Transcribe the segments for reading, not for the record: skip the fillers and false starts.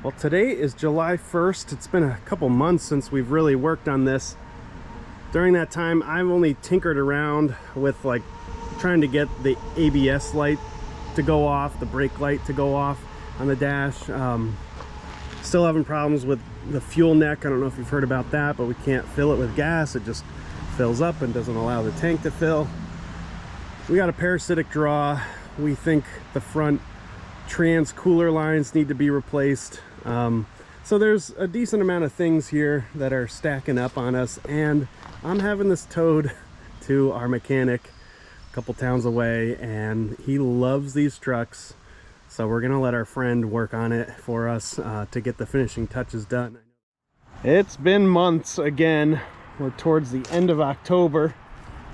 Well, today is July 1st. It's been a couple months since we've really worked on this. During that time, I've only tinkered around with like trying to get the ABS light to go off, the brake light to go off on the dash. Still having problems with the fuel neck. I don't know if you've heard about that, but we can't fill it with gas. It just fills up and doesn't allow the tank to fill. We got a parasitic draw. We think the front trans cooler lines need to be replaced. So there's a decent amount of things here that are stacking up on us, and I'm having this towed to our mechanic a couple towns away, and he loves these trucks, so we're gonna let our friend work on it for us to get the finishing touches done. It's been months again. We're towards the end of October,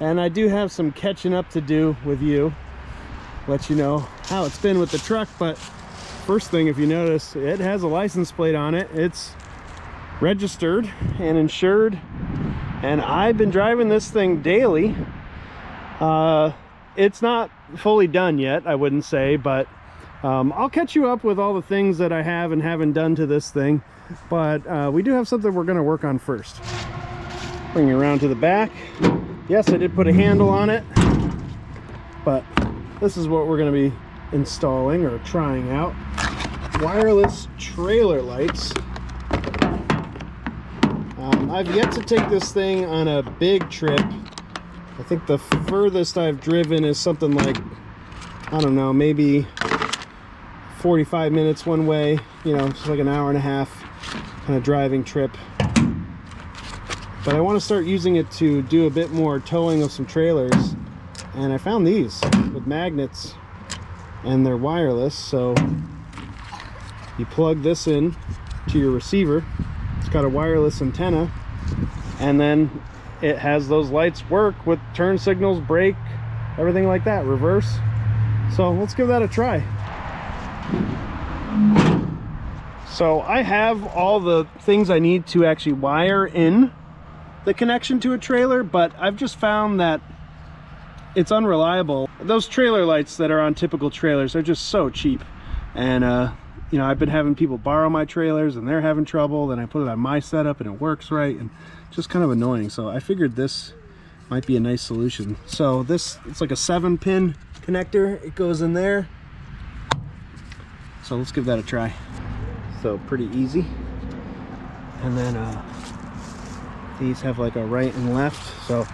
and I do have some catching up to do with you. Let you know how it's been with the truck. But first thing, if you notice, it has a license plate on it. It's registered and insured, and I've been driving this thing daily. It's not fully done yet, I wouldn't say, but I'll catch you up with all the things that I have and haven't done to this thing. But we do have something we're going to work on first. Bring it around to the back. Yes, I did put a handle on it, but this is what we're going to be installing or trying out. Wireless trailer lights. I've yet to take this thing on a big trip. I think the furthest I've driven is something like, I don't know, maybe 45 minutes one way, you know, just like an hour and a half kind of driving trip. But I want to start using it to do a bit more towing of some trailers. And I found these with magnets, and they're wireless, so you plug this in to your receiver. It's got a wireless antenna, and then it has those lights work with turn signals, brake, everything like that, reverse. So let's give that a try. So I have all the things I need to actually wire in the connection to a trailer, but I've just found that it's unreliable. Those trailer lights that are on typical trailers are just so cheap, and you know, I've been having people borrow my trailers and they're having trouble. Then I put it on my setup and it works right, and just kind of annoying. So I figured this might be a nice solution. So this, it's like a 7-pin connector. It goes in there. So let's give that a try. So pretty easy. And then these have like a right and left. So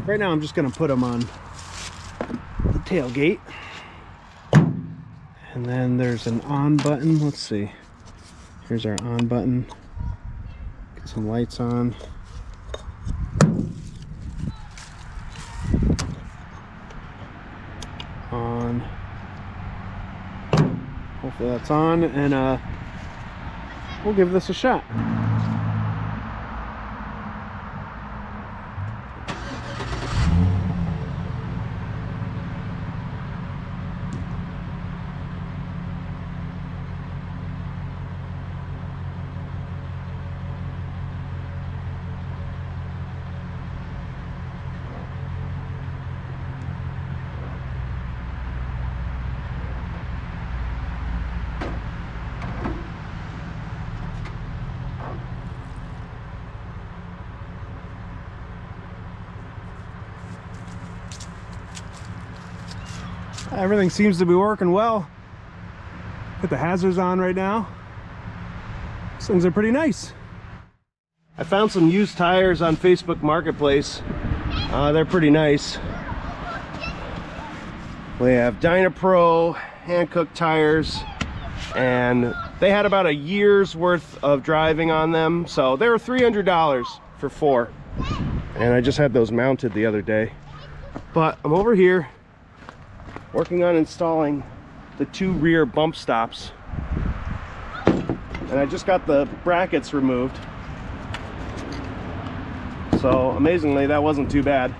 right now I'm just gonna put them on the tailgate, and then there's an on button. Let's see, here's our on button. Get some lights on. On. Hopefully that's on, and we'll give this a shot. Everything seems to be working well. Put the hazards on right now. These things are pretty nice. I found some used tires on Facebook Marketplace. They're pretty nice. We have Dynapro hand-cooked tires, and they had about a year's worth of driving on them, so they were $300 for 4. And I just had those mounted the other day. But I'm over here working on installing the 2 rear bump stops, and I just got the brackets removed, so amazingly that wasn't too bad.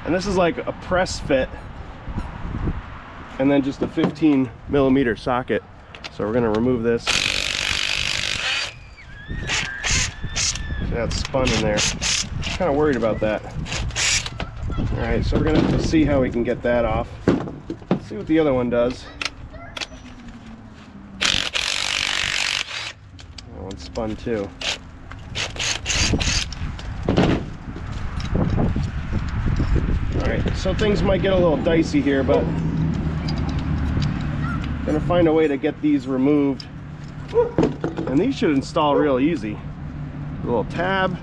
And this is like a press fit, and then just a 15mm socket. So we're going to remove this. See, that's spun in there. Kind of worried about that. All right, so we're gonna have to see how we can get that off. Let's see what the other one does. that spun too. Alright, so things might get a little dicey here, but gonna find a way to get these removed. And these should install real easy. A little tab.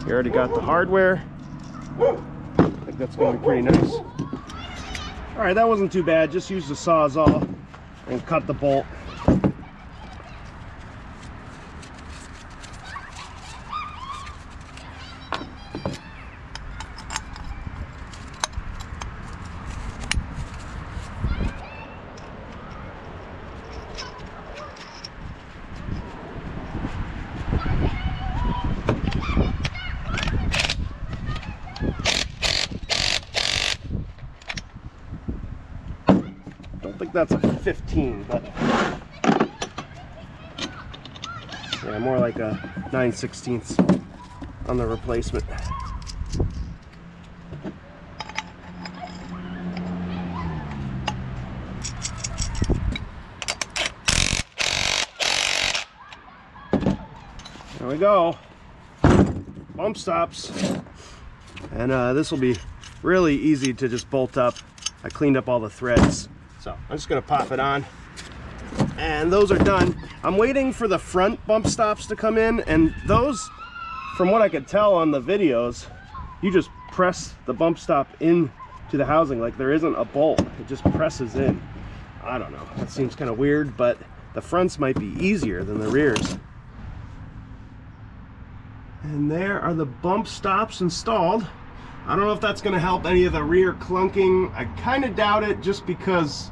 You already got the hardware. I think that's gonna be pretty nice. Alright, that wasn't too bad. Just use the Sawzall and cut the bolt. That's a 15, but yeah, more like a 9/16 on the replacement. There we go. Bump stops. And this will be really easy to just bolt up. I cleaned up all the threads. So I'm just gonna pop it on, and those are done. I'm waiting for the front bump stops to come in, and those, from what I could tell on the videos, you just press the bump stop in to the housing like there isn't a bolt. It just presses in. I don't know, that seems kind of weird, but the fronts might be easier than the rears. And there are the bump stops installed. I don't know if that's going to help any of the rear clunking. I kind of doubt it, just because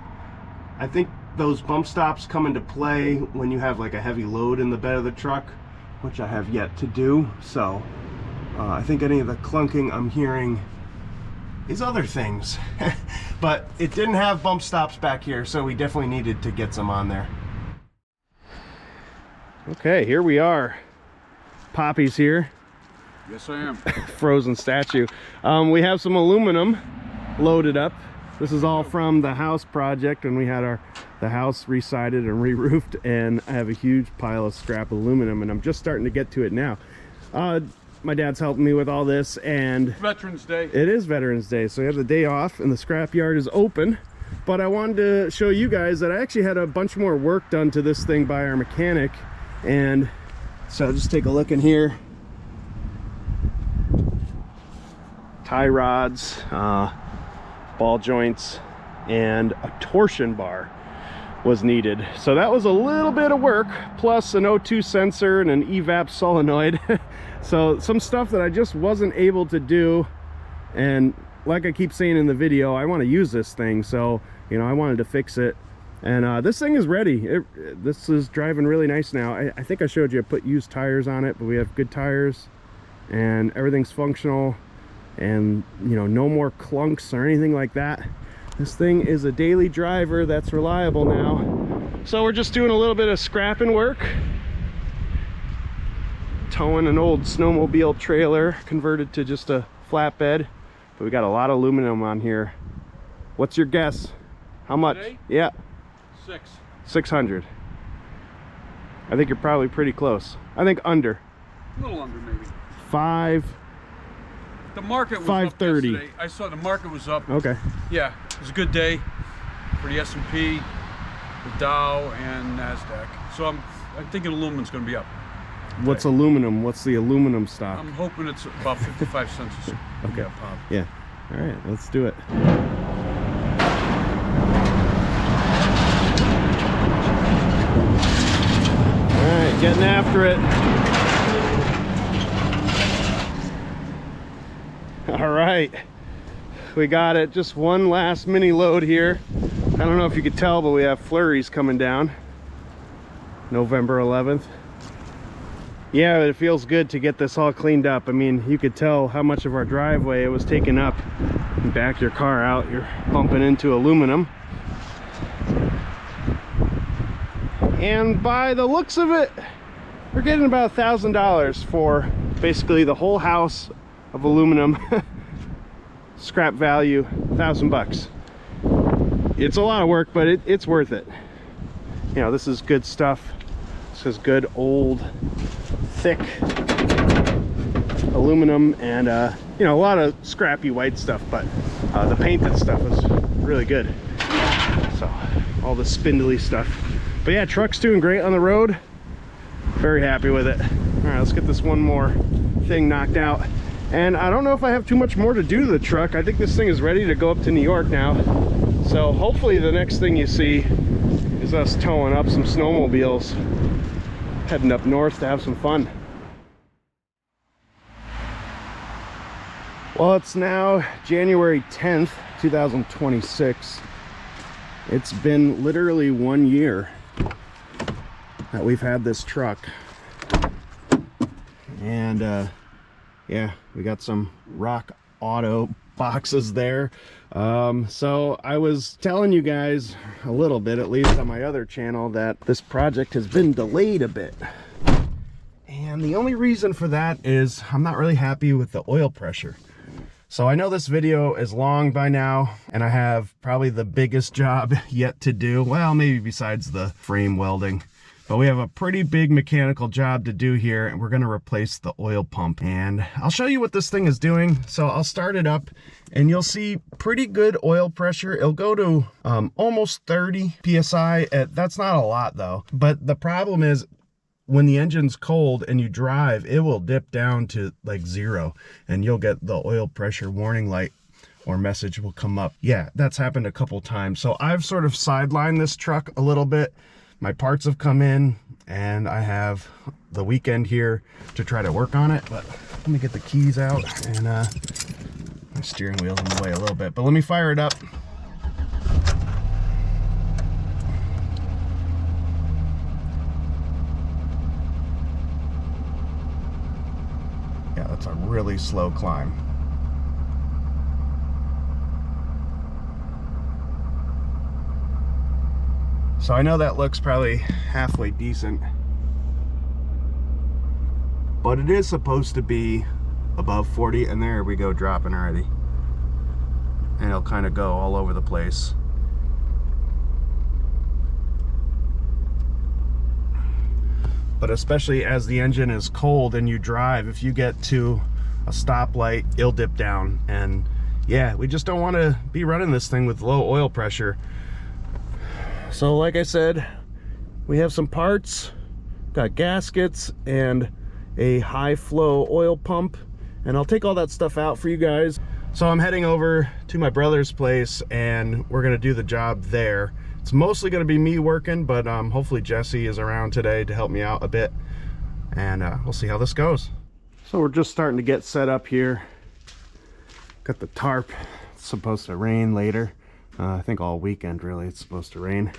I think those bump stops come into play when you have like a heavy load in the bed of the truck, which I have yet to do. So I think any of the clunking I'm hearing is other things. But it didn't have bump stops back here, so we definitely needed to get some on there. Okay, here we are. Poppy's here. Yes, I am. Frozen statue. We have some aluminum loaded up. This is all from the house project when we had the house re-sided and re-roofed, and I have a huge pile of scrap aluminum, and I'm just starting to get to it now. My dad's helping me with all this, and Veterans Day. It is Veterans Day, so we have the day off and the scrap yard is open. But I wanted to show you guys that I actually had a bunch more work done to this thing by our mechanic, and so just take a look in here. Tie rods, ball joints, and a torsion bar was needed. So that was a little bit of work, plus an O2 sensor and an evap solenoid. So some stuff that I just wasn't able to do, and like I keep saying in the video, I want to use this thing, so you know, I wanted to fix it. And this thing is ready. This is driving really nice now. I think I showed you I put used tires on it, but we have good tires and everything's functional. And you know, no more clunks or anything like that. This thing is a daily driver that's reliable now. So we're just doing a little bit of scrapping work, towing an old snowmobile trailer converted to just a flatbed, but we got a lot of aluminum on here. What's your guess? How much? Today? Yeah, 600. I think you're probably pretty close. I think under. A little under, maybe. 5. The market was 530. up yesterday. I saw the market was up. Okay. Yeah, it was a good day for the S&P, the Dow, and NASDAQ. So I'm thinking aluminum's going to be up. What's aluminum? What's the aluminum stock? I'm hoping it's about 55 cents a Okay. pop. Yeah. All right, let's do it. All right, getting after it. All right, we got it. Just one last mini load here. I don't know if you could tell, but we have flurries coming down November 11th. Yeah, it feels good to get this all cleaned up. I mean, you could tell how much of our driveway it was taking up. You back your car out, you're bumping into aluminum. And by the looks of it, we're getting about $1,000 for basically the whole house of aluminum. Scrap value, $1,000. It's a lot of work, but it's worth it. You know, this is good stuff. This is good old thick aluminum, and you know, a lot of scrappy white stuff, but the painted stuff is really good. So all the spindly stuff. But yeah, truck's doing great on the road. Very happy with it. All right, let's get this one more thing knocked out. And I don't know if I have too much more to do to the truck. I think this thing is ready to go up to New York now. So hopefully the next thing you see is us towing up some snowmobiles, heading up north to have some fun. Well, it's now January 10th, 2026. It's been literally 1 year that we've had this truck. And yeah, we got some Rock Auto boxes there. So I was telling you guys a little bit, at least on my other channel, that this project has been delayed a bit. And the only reason for that is I'm not really happy with the oil pressure. So I know this video is long by now, and I have probably the biggest job yet to do. Well, maybe besides the frame welding. But we have a pretty big mechanical job to do here, and we're going to replace the oil pump. And I'll show you what this thing is doing. So I'll start it up, and you'll see pretty good oil pressure. It'll go to almost 30 PSI. That's not a lot, though. But the problem is, when the engine's cold and you drive, it will dip down to like 0, and you'll get the oil pressure warning light or message will come up. Yeah, that's happened a couple times. So I've sort of sidelined this truck a little bit. My parts have come in, and I have the weekend here to try to work on it. But let me get the keys out, and my steering wheel's in the way a little bit, but let me fire it up. Yeah, that's a really slow climb. So I know that looks probably halfway decent, but it is supposed to be above 40, and there we go, dropping already. And it'll kind of go all over the place. But especially as the engine is cold and you drive, if you get to a stoplight, it'll dip down. And yeah, we just don't want to be running this thing with low oil pressure. So like I said, we have some parts, got gaskets and a high flow oil pump, and I'll take all that stuff out for you guys. So I'm heading over to my brother's place, and we're gonna do the job there. It's mostly gonna be me working, but hopefully Jesse is around today to help me out a bit, and we'll see how this goes. So we're just starting to get set up here. Got the tarp. It's supposed to rain later. I think all weekend really it's supposed to rain.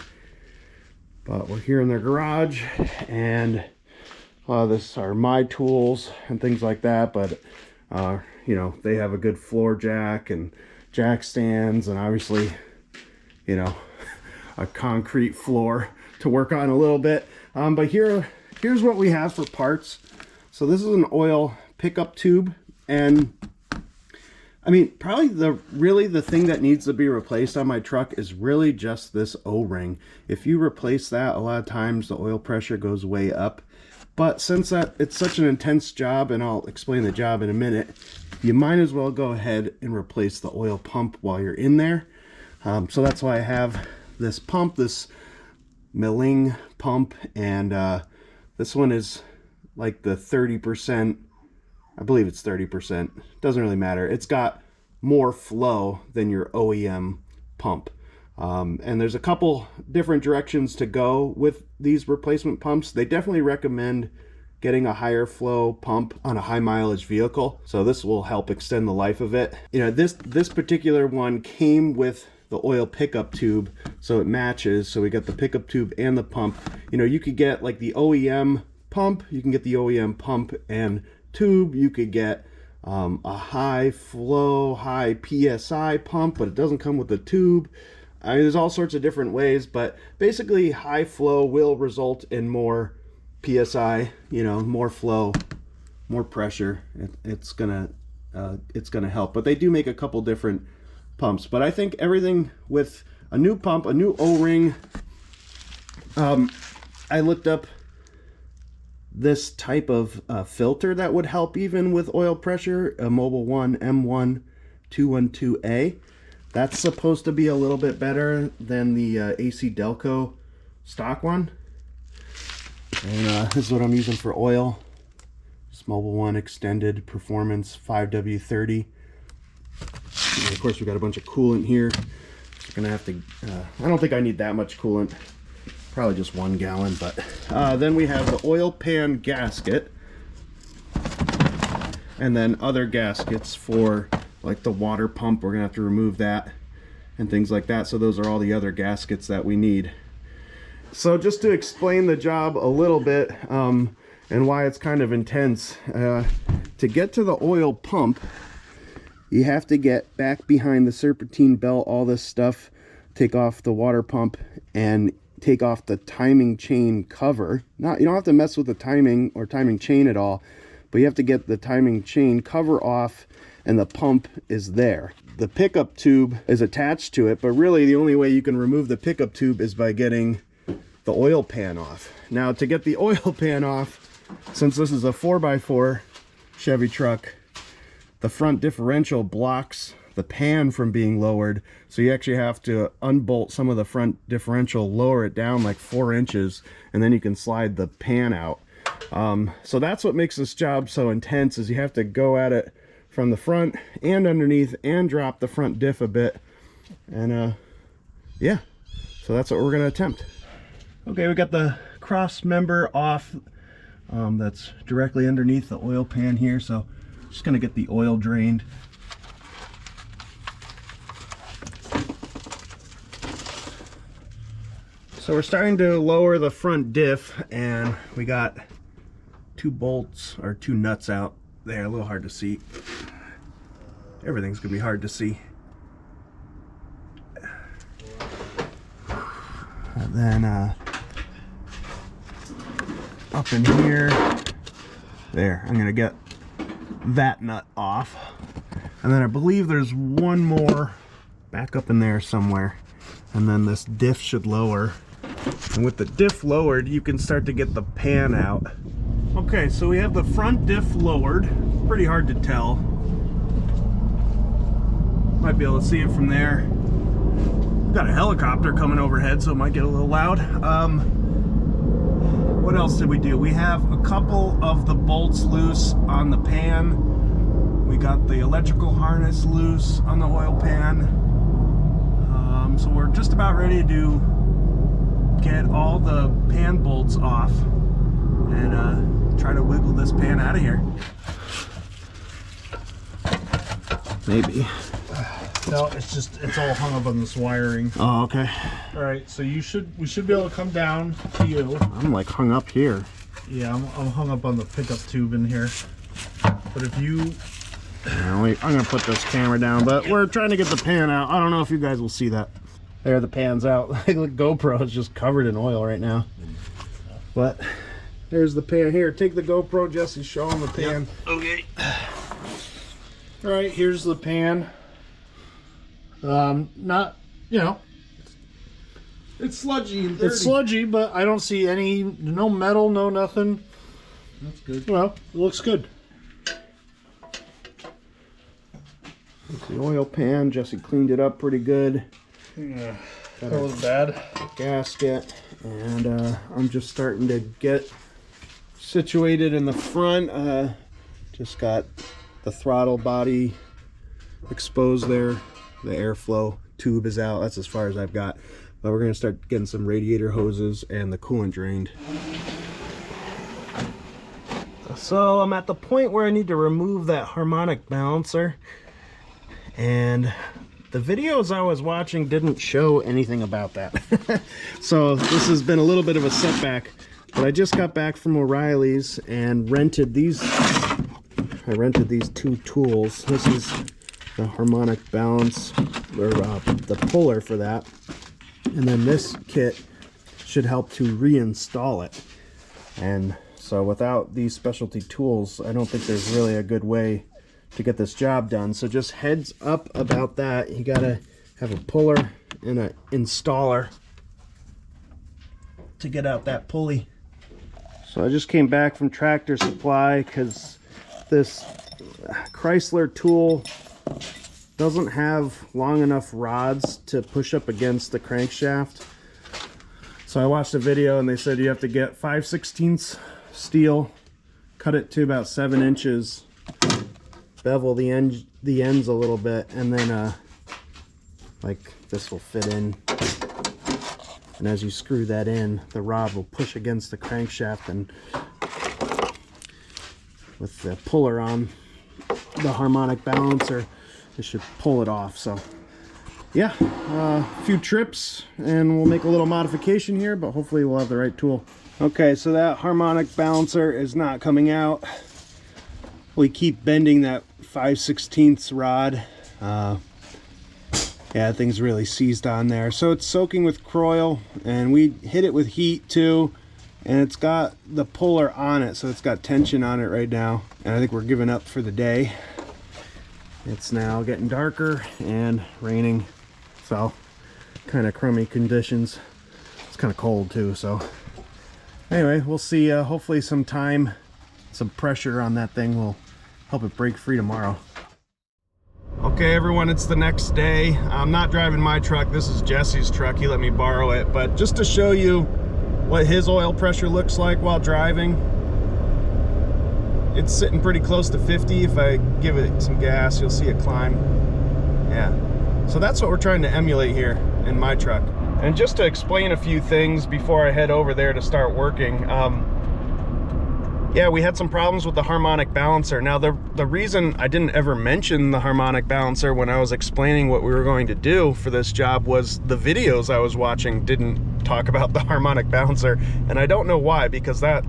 But we're here in their garage, and this are my tools and things like that, but you know, they have a good floor jack and jack stands, and obviously, you know, a concrete floor to work on a little bit. But here's what we have for parts. So this is an oil pickup tube, and I mean, probably the thing that needs to be replaced on my truck is really just this O-ring. If you replace that, a lot of times the oil pressure goes way up. But since it's such an intense job, and I'll explain the job in a minute, you might as well go ahead and replace the oil pump while you're in there. So that's why I have this pump, this milling pump, and this one is like the 30%. I believe it's 30%. Doesn't really matter. It's got more flow than your OEM pump. And there's a couple different directions to go with these replacement pumps. They definitely recommend getting a higher flow pump on a high mileage vehicle. So this will help extend the life of it. You know, this particular one came with the oil pickup tube, so it matches. So we got the pickup tube and the pump. You know, you could get like the OEM pump, you can get the OEM pump and tube, you could get a high flow, high PSI pump, but it doesn't come with the tube. I mean, there's all sorts of different ways, but basically high flow will result in more PSI, you know, more flow, more pressure. It's gonna help. But they do make a couple different pumps. But I think everything with a new pump, a new O-ring. I looked up this type of filter that would help even with oil pressure, a Mobile One M1 212A. That's supposed to be a little bit better than the AC Delco stock one. And this is what I'm using for oil. This Mobile One Extended Performance 5W30. And of course, we got a bunch of coolant here. So we're gonna have to, I don't think I need that much coolant. Probably just 1 gallon, but then we have the oil pan gasket, and then other gaskets for like the water pump. We're gonna have to remove that and things like that. So those are all the other gaskets that we need. So just to explain the job a little bit, and why it's kind of intense, to get to the oil pump, you have to get back behind the serpentine belt, all this stuff, take off the water pump, and take off the timing chain cover. You don't have to mess with the timing or timing chain at all, but you have to get the timing chain cover off, and the pump is there. The pickup tube is attached to it, but really the only way you can remove the pickup tube is by getting the oil pan off. Now, to get the oil pan off, since this is a 4x4 Chevy truck, the front differential blocks the pan from being lowered, so you actually have to unbolt some of the front differential, lower it down like 4 inches, and then you can slide the pan out. So that's what makes this job so intense, is you have to go at it from the front and underneath and drop the front diff a bit. And yeah, so that's what we're going to attempt. Okay, we got the cross member off. That's directly underneath the oil pan here, so just going to get the oil drained. So we're starting to lower the front diff, and we got 2 bolts or 2 nuts out there. A little hard to see. Everything's gonna be hard to see. And then up in here, there, I'm gonna get that nut off. And then I believe there's one more back up in there somewhere. And then this diff should lower. And with the diff lowered, you can start to get the pan out. Okay, so we have the front diff lowered. Pretty hard to tell. Might be able to see it from there. We've got a helicopter coming overhead, so it might get a little loud. What else did we do? We have a couple of the bolts loose on the pan. We got the electrical harness loose on the oil pan. So we're just about ready to get all the pan bolts off and try to wiggle this pan out of here. Maybe. No, it's all hung up on this wiring. Oh, okay. All right, so we should be able to come down to you. I'm like hung up here. Yeah, I'm hung up on the pickup tube in here. But if you... I'm gonna put this camera down, but we're trying to get the pan out. I don't know if you guys will see that. There, the pan's out. Like the GoPro is just covered in oil right now. But there's the pan here. Take the GoPro, Jesse. Show them the pan. Yep. Okay. All right, here's the pan. Not, you know, It's sludgy and dirty. it's sludgy, but I don't see no metal, no nothing. That's good. Well, it looks good. It's the oil pan. Jesse cleaned it up pretty good. Yeah, that was bad. Gasket, and I'm just starting to get situated in the front. Just got the throttle body exposed there. The airflow tube is out. That's as far as I've got. But we're going to start getting some radiator hoses and the coolant drained. So I'm at the point where I need to remove that harmonic balancer. And the videos I was watching didn't show anything about that. So this has been a little bit of a setback. But I just got back from O'Reilly's and rented these. I rented these 2 tools. This is the harmonic balance, or the puller for that. And then this kit should help to reinstall it. And so without these specialty tools, I don't think there's really a good way to get this job done. So just heads up about that. You gotta have a puller and an installer to get out that pulley. So I just came back from Tractor Supply because this Chrysler tool doesn't have long enough rods to push up against the crankshaft. So I watched a video and they said you have to get 5/16 steel, cut it to about 7 inches, bevel the ends a little bit, and then like this will fit in. And as you screw that in, the rod will push against the crankshaft, and with the puller on the harmonic balancer, it should pull it off. So yeah, a few trips and we'll make a little modification here, but hopefully we'll have the right tool. Okay, so that harmonic balancer is not coming out. We keep bending that 5/16 rod. Yeah, thing's really seized on there. So it's soaking with Croil, and we hit it with heat too, and it's got the puller on it, so it's got tension on it right now. And I think we're giving up for the day. It's now getting darker and raining, so kind of crummy conditions. It's kind of cold too, so anyway, we'll see. Hopefully some pressure on that thing will help it break free tomorrow. Okay everyone, it's the next day. I'm not driving my truck, this is Jesse's truck, he let me borrow it, but just to show you what his oil pressure looks like while driving, it's sitting pretty close to 50. If I give it some gas, you'll see it climb. Yeah, so that's what we're trying to emulate here in my truck. And just to explain a few things before I head over there to start working, yeah, we had some problems with the harmonic balancer. Now, the reason I didn't ever mention the harmonic balancer when I was explaining what we were going to do for this job was the videos I was watching didn't talk about the harmonic balancer. And I don't know why, because that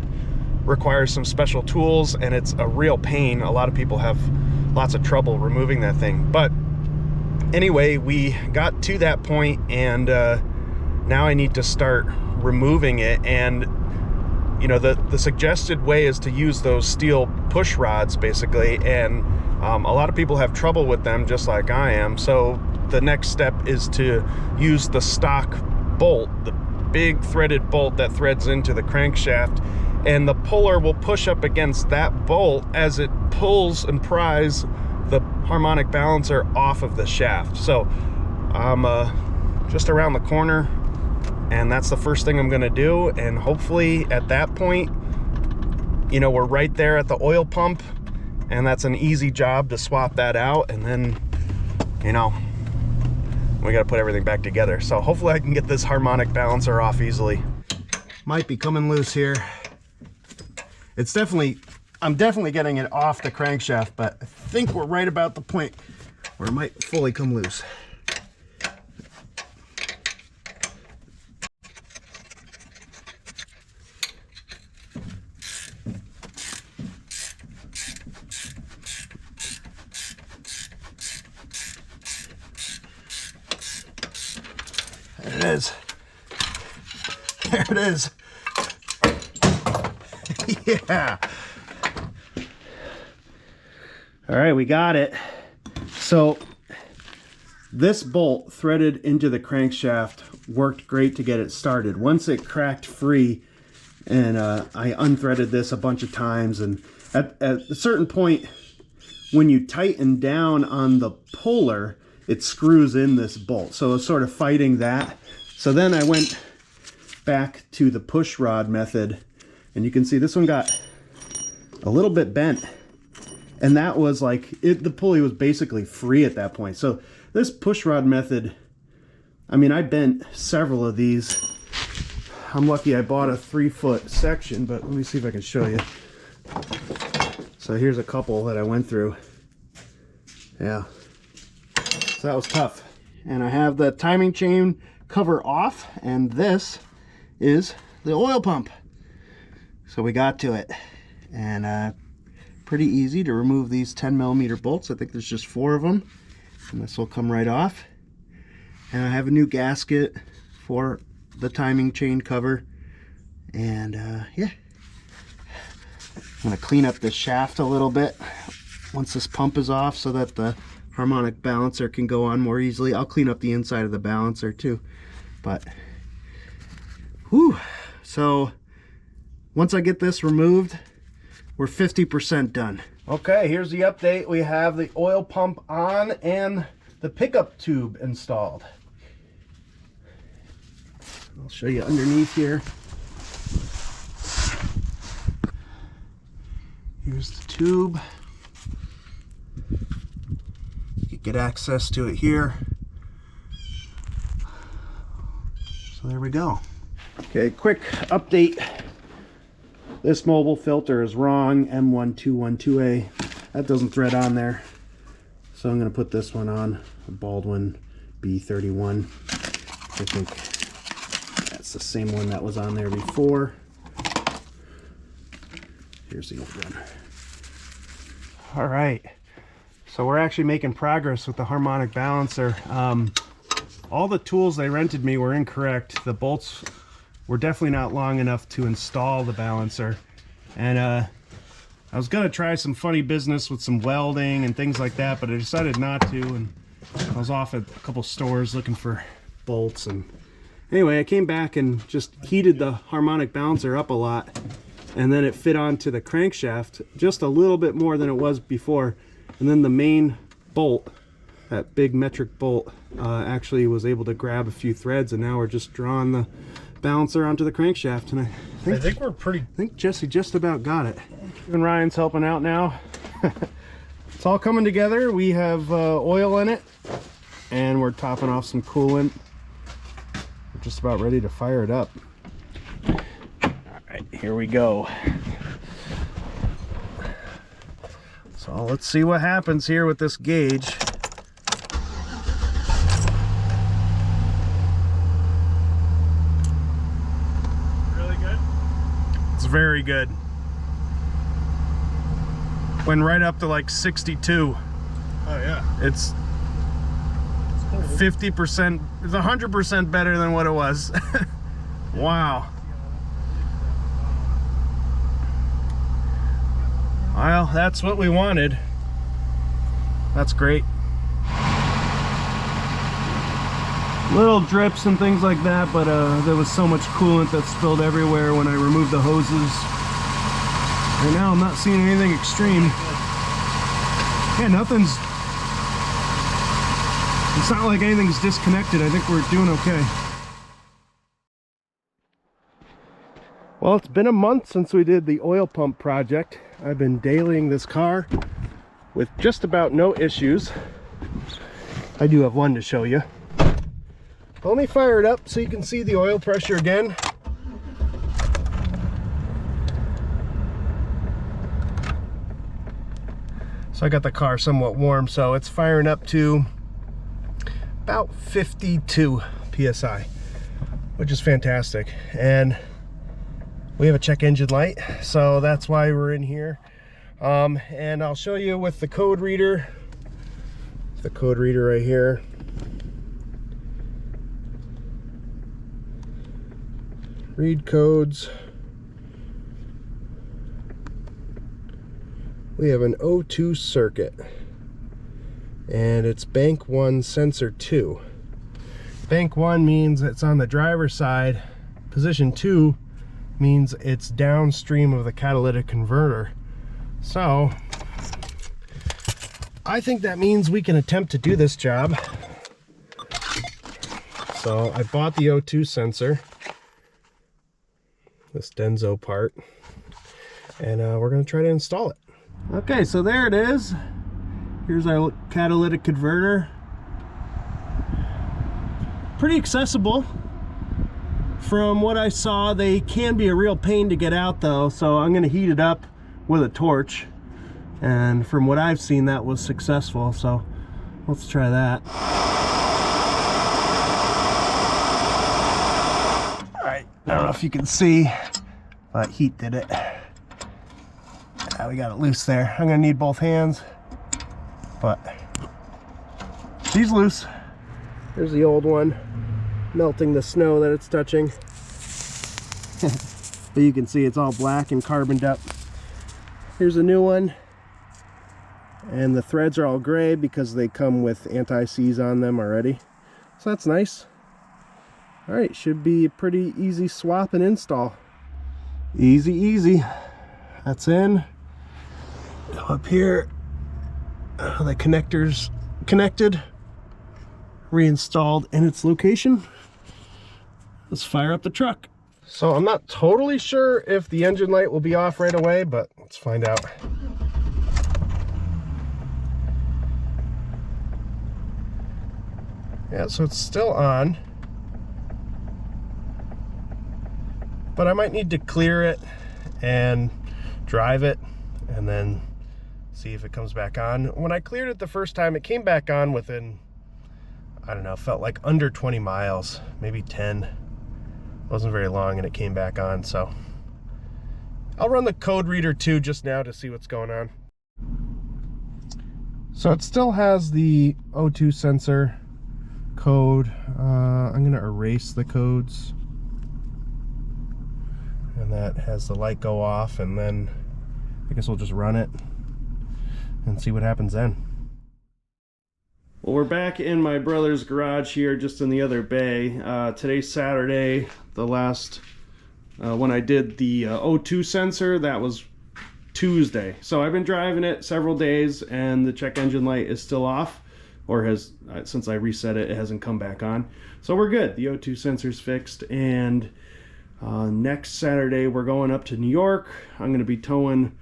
requires some special tools and it's a real pain. A lot of people have lots of trouble removing that thing. But anyway, we got to that point, and now I need to start removing it. And you know, the suggested way is to use those steel push rods basically, and a lot of people have trouble with them just like I am. So the next step is to use the stock bolt, the big threaded bolt that threads into the crankshaft, and the puller will push up against that bolt as it pulls and pries the harmonic balancer off of the shaft. So I'm just around the corner, and that's the first thing I'm gonna do. And hopefully at that point, you know, we're right there at the oil pump, and that's an easy job to swap that out. And then, you know, we gotta put everything back together. So hopefully I can get this harmonic balancer off easily. Might be coming loose here. It's I'm definitely getting it off the crankshaft, but I think we're right about the point where it might fully come loose. There it is. There it is. Yeah. All right, we got it. So this bolt threaded into the crankshaft worked great to get it started. Once it cracked free, and I unthreaded this a bunch of times, and at a certain point, when you tighten down on the puller, it screws in this bolt. So it's sort of fighting that. So then I went back to the push rod method, and you can see this one got a little bit bent, and that was like the pulley was basically free at that point. So this push rod method, I mean, I bent several of these. I'm lucky I bought a 3-foot section, but let me see if I can show you. So here's a couple that I went through. Yeah, so that was tough. And I have the timing chain cover off, and this is the oil pump. So we got to it, and pretty easy to remove these 10mm bolts. I think there's just 4 of them, and this will come right off. And I have a new gasket for the timing chain cover, and yeah, I'm gonna clean up this shaft a little bit once this pump is off, so that the harmonic balancer can go on more easily. I'll clean up the inside of the balancer too, but whew. So once I get this removed, we're 50% done. Okay, here's the update. We have the oil pump on and the pickup tube installed. I'll show you underneath here. Here's the tube. You can get access to it here. So there we go. Okay, quick update. This mobile filter is wrong, M1212A. That doesn't thread on there. So I'm going to put this one on, a Baldwin B31. I think that's the same one that was on there before. Here's the old one. All right, so we're actually making progress with the harmonic balancer. All the tools they rented me were incorrect. The bolts were definitely not long enough to install the balancer. And I was gonna try some funny business with some welding and things like that, but I decided not to, and I was off at a couple stores looking for bolts. And anyway, I came back and just heated the harmonic balancer up a lot, and then it fit onto the crankshaft just a little bit more than it was before. And then the main bolt, that big metric bolt, actually was able to grab a few threads, and now we're just drawing the balancer onto the crankshaft. And I think we're pretty... I think Jesse just about got it. And Ryan's helping out now. It's all coming together. We have oil in it, and we're topping off some coolant. We're just about ready to fire it up. All right, here we go. So let's see what happens here with this gauge. Really good? It's very good. Went right up to like 62. Oh yeah. It's 50%, it's 100% better than what it was. Wow. Well, that's what we wanted. That's great. Little drips and things like that, but there was so much coolant that spilled everywhere when I removed the hoses. Right now I'm not seeing anything extreme. Yeah, nothing's... It's not like anything's disconnected. I think we're doing okay. Well, it's been a month since we did the oil pump project. I've been dailying this car with just about no issues. I do have one to show you. Let me fire it up so you can see the oil pressure again. So I got the car somewhat warm, so it's firing up to about 52 psi, which is fantastic. And we have a check engine light, so that's why we're in here. And I'll show you with the code reader. The code reader right here. Read codes. We have an O2 circuit, and it's bank 1 sensor 2. Bank 1 means it's on the driver's side. Position 2 means it's downstream of the catalytic converter. So I think that means we can attempt to do this job. So I bought the O2 sensor, this Denso part, and we're going to try to install it. Okay, so there it is. Here's our catalytic converter. Pretty accessible. From what I saw, they can be a real pain to get out though, so I'm going to heat it up with a torch. And from what I've seen, that was successful, so let's try that. Alright, I don't know if you can see, but heat did it. We got it loose there. I'm gonna need both hands, but she's loose. There's the old one, melting the snow that it's touching. But you can see it's all black and carboned up. Here's a new one, and the threads are all gray because they come with anti-seize on them already, so that's nice. All right, should be a pretty easy swap and install. Easy, easy. That's in. Now up here, the connector's connected, reinstalled in its location. Let's fire up the truck. So I'm not totally sure if the engine light will be off right away, but let's find out. Yeah, so it's still on, but I might need to clear it and drive it and then see if it comes back on. When I cleared it the first time, it came back on within, I don't know, felt like under 20 miles, maybe 10. It wasn't very long and it came back on, so I'll run the code reader too just now to see what's going on. So it still has the O2 sensor code. I'm gonna erase the codes, and that has the light go off, and then I guess we'll just run it and see what happens then. Well, we're back in my brother's garage here, just in the other bay. Today's Saturday. The last when I did the O2 sensor, that was Tuesday. So I've been driving it several days and the check engine light is still off, or has, since I reset it, it hasn't come back on. So we're good. The O2 sensor's fixed, and next Saturday we're going up to New York. I'm going to be towing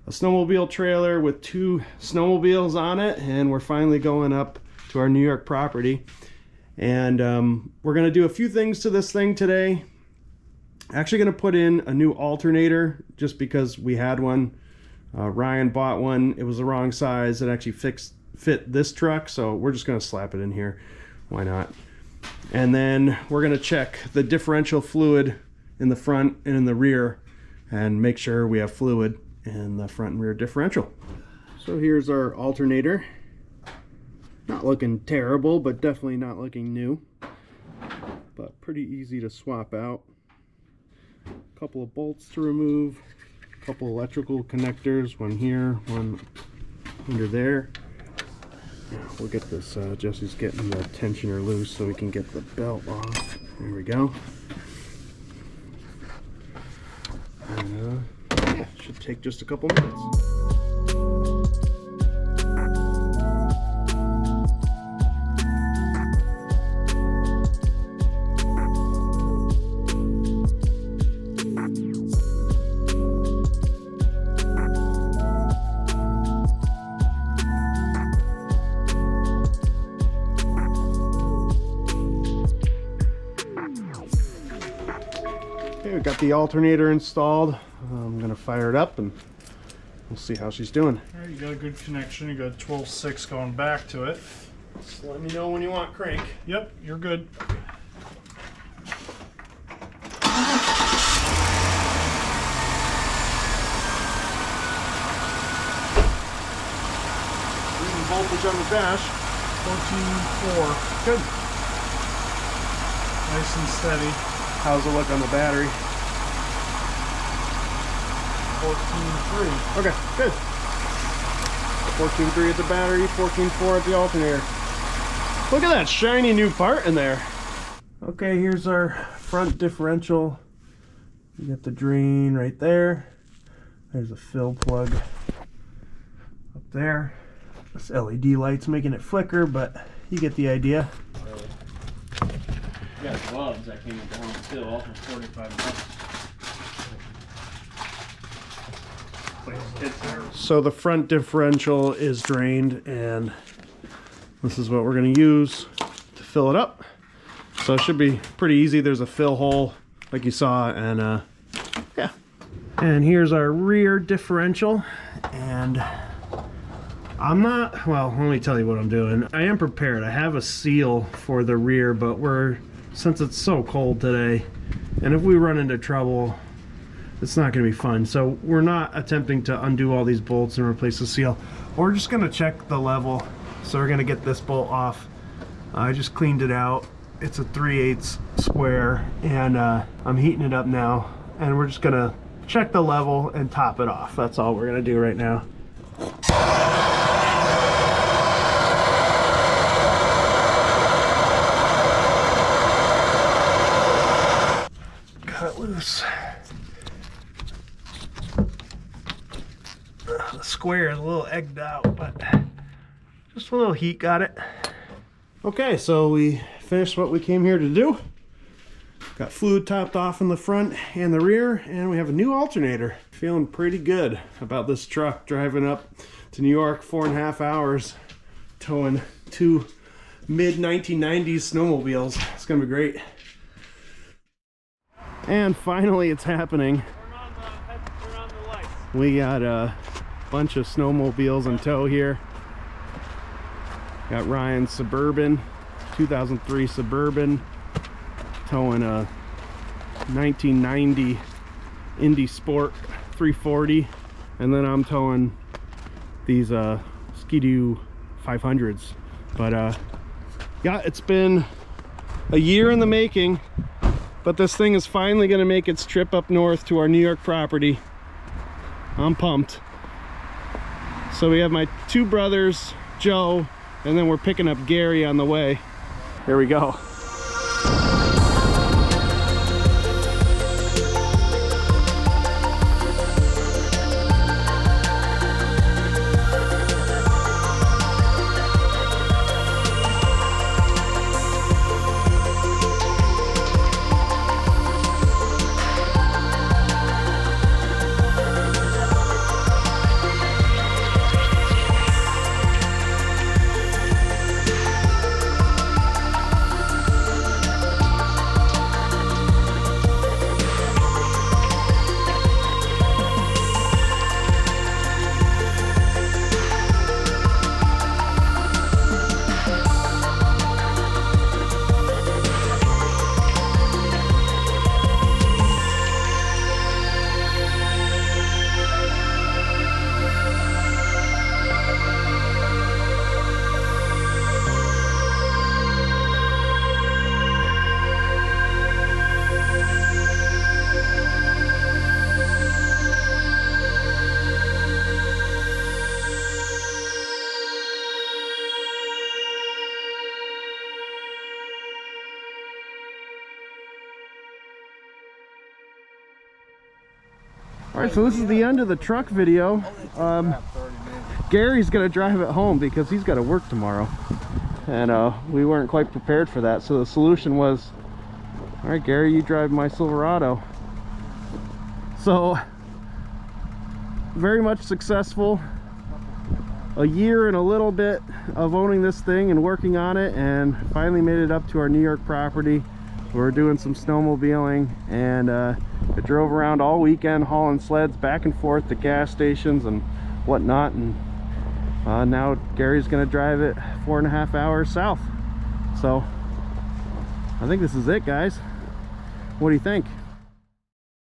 a snowmobile trailer with 2 snowmobiles on it, and we're finally going up to our New York property. And we're going to do a few things to this thing today. Actually going to put in a new alternator just because we had one. Ryan bought one. It was the wrong size. It actually fit this truck, so we're just going to slap it in here. Why not? And then we're going to check the differential fluid in the front and in the rear and make sure we have fluid in the front and rear differential. So here's our alternator. Not looking terrible, but definitely not looking new, but pretty easy to swap out. A couple of bolts to remove, a couple electrical connectors, one here, one under there. We'll get this, Jesse's getting the tensioner loose so we can get the belt off. There we go. And, yeah, should take just a couple minutes. Okay, we got the alternator installed. I'm gonna fire it up and we'll see how she's doing. All right, you got a good connection. You got 12.6 going back to it. Just let me know when you want crank. Yep, you're good. Reading voltage on the dash. 14.4. Good. Nice and steady. How's it look on the battery? 14.3. Okay, good. 14.3 at the battery, 14.4 at the alternator. Look at that shiny new part in there. Okay, here's our front differential. You got the drain right there. There's a fill plug up there. This LED light's making it flicker, but you get the idea. You got gloves that came with the home still for $45. So the front differential is drained, and this is what we're going to use to fill it up. So it should be pretty easy. There's a fill hole like you saw, and yeah. And here's our rear differential, and I'm not, well, let me tell you what I'm doing. I am prepared. I have a seal for the rear, but since it's so cold today, and if we run into trouble, it's not going to be fun. So we're not attempting to undo all these bolts and replace the seal. We're just going to check the level. So we're going to get this bolt off. I just cleaned it out. It's a 3/8 square, and I'm heating it up now. And we're just going to check the level and top it off. That's all we're going to do right now. Cut it loose. square is a little egged out, but just a little heat got it. Okay, so we finished what we came here to do. Got fluid topped off in the front and the rear, and we have a new alternator. Feeling pretty good about this truck, driving up to New York 4.5 hours, towing 2 mid-1990s snowmobiles. It's gonna be great. And finally it's happening. Turn on the lights. We got a bunch of snowmobiles in tow here. Got Ryan's Suburban, 2003 Suburban, towing a 1990 Indy Sport 340, and then I'm towing these Ski-Doo 500s. But yeah, it's been a year in the making, but this thing is finally going to make its trip up north to our New York property. I'm pumped. So we have my 2 brothers, Joe, and then we're picking up Gary on the way. Here we go. Alright, so this is the end of the truck video. Gary's gonna drive it home because he's got to work tomorrow, and we weren't quite prepared for that. So the solution was, all right, Gary, you drive my Silverado. So very much successful. A year and a little bit of owning this thing and working on it, and finally made it up to our New York property. We're doing some snowmobiling, and I drove around all weekend hauling sleds back and forth to gas stations and whatnot, and now Gary's gonna drive it 4.5 hours south. So I think this is it, guys. What do you think?